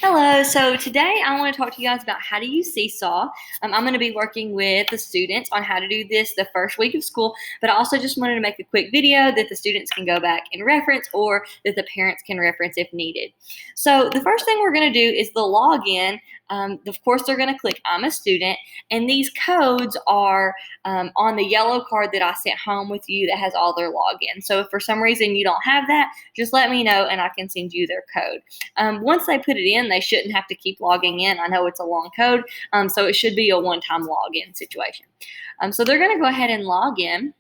Hello, so today I want to talk to you guys about how to use Seesaw. I'm going to be working with the students on how to do this the first week of school, but I also just wanted to make a quick video that the students can go back and reference or that the parents can reference if needed. So the first thing we're going to do is the login. Of course, they're going to click I'm a student, and these codes are on the yellow card that I sent home with you that has all their login. So if for some reason you don't have that, just let me know and I can send you their code. Once they put it in, they shouldn't have to keep logging in. I know it's a long code, so it should be a one-time login situation. So they're going to go ahead and log in.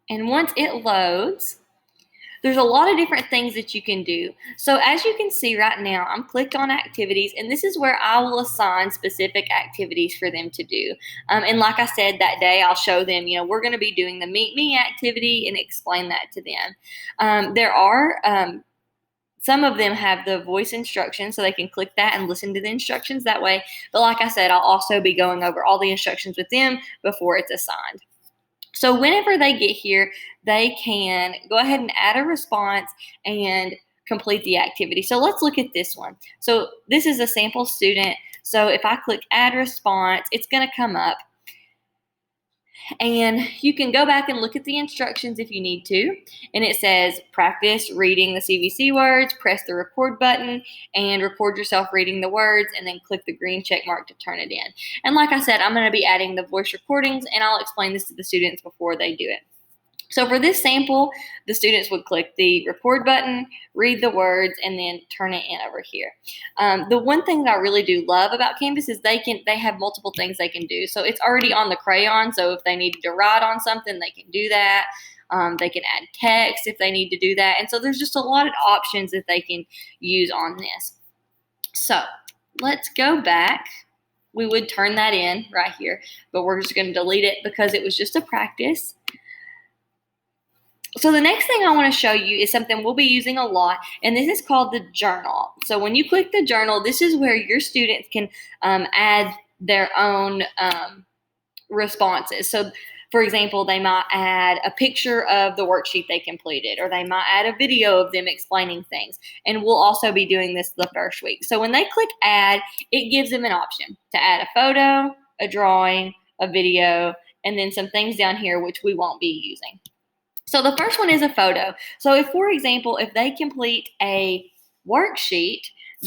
And once it loads, there's a lot of different things that you can do. So as you can see right now, I'm clicked on activities, and this is where I will assign specific activities for them to do. And like I said, that day I'll show them, we're going to be doing the Meet Me activity and explain that to them. There are some of them have the voice instructions, so they can click that and listen to the instructions that way. But like I said, I'll also be going over all the instructions with them before it's assigned. So whenever they get here, they can go ahead and add a response and complete the activity. So let's look at this one. So this is a sample student. So if I click add response, it's going to come up. And you can go back and look at the instructions if you need to. And it says practice reading the CVC words, press the record button, and record yourself reading the words, and then click the green check mark to turn it in. And like I said, I'm going to be adding the voice recordings, and I'll explain this to the students before they do it. So for this sample, the students would click the record button, read the words, and then turn it in over here. The one thing that I really do love about Canvas is they have multiple things they can do. So it's already on the crayon, so if they needed to write on something, they can do that. They can add text if they need to do that. And so there's just a lot of options that they can use on this. So let's go back. We would turn that in right here, but we're just going to delete it because it was just a practice. So the next thing I want to show you is something we'll be using a lot, and this is called the journal. So when you click the journal, this is where your students can add their own responses. So for example, they might add a picture of the worksheet they completed, or they might add a video of them explaining things. And we'll also be doing this the first week. So when they click add, it gives them an option to add a photo, a drawing, a video, and then some things down here which we won't be using. So the first one is a photo. So if, for example, if they complete a worksheet,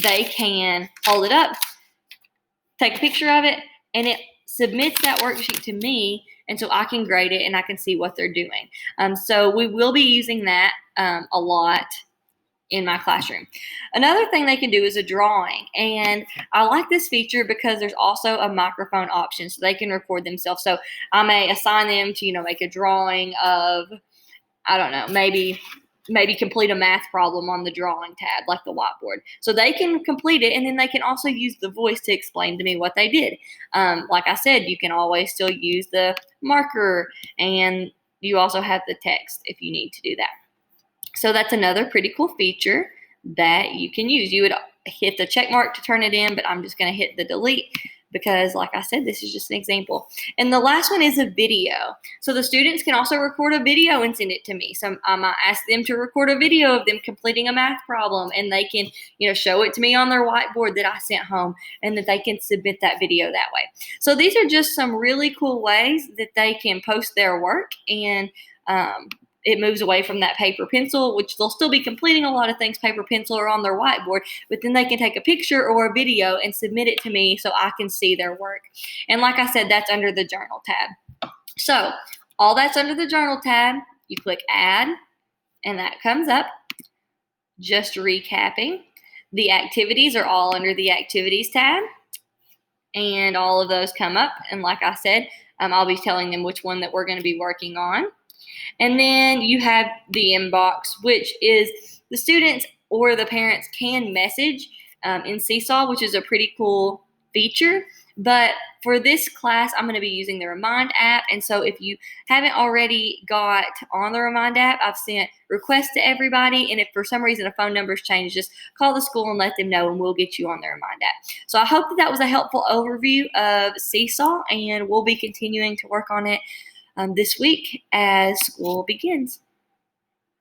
they can hold it up, take a picture of it, and it submits that worksheet to me, and so I can grade it and I can see what they're doing. So we will be using that a lot in my classroom. Another thing they can do is a drawing, and I like this feature because there's also a microphone option, so they can record themselves. So I may assign them to make a drawing of, I don't know, maybe complete a math problem on the drawing tab, like the whiteboard. So they can complete it, and then they can also use the voice to explain to me what they did. Like I said, you can always still use the marker, and you also have the text if you need to do that. So that's another pretty cool feature that you can use. You would hit the check mark to turn it in, but I'm just going to hit the delete because, like I said, this is just an example. And the last one is a video. So the students can also record a video and send it to me. So I might ask them to record a video of them completing a math problem, and they can, show it to me on their whiteboard that I sent home, and that they can submit that video that way. So these are just some really cool ways that they can post their work, and it moves away from that paper pencil, which they'll still be completing a lot of things paper pencil or on their whiteboard, but then they can take a picture or a video and submit it to me so I can see their work. And like I said, that's under the journal tab. So all that's under the journal tab. You click add, and that comes up. Just recapping, the activities are all under the activities tab, and all of those come up. And like I said, I'll be telling them which one that we're going to be working on. And then you have the inbox, which is the students or the parents can message in Seesaw, which is a pretty cool feature. But for this class, I'm going to be using the Remind app. And so if you haven't already got on the Remind app, I've sent requests to everybody. And if for some reason a phone number's changed, just call the school and let them know, and we'll get you on the Remind app. So I hope that was a helpful overview of Seesaw, and we'll be continuing to work on it this week as school begins.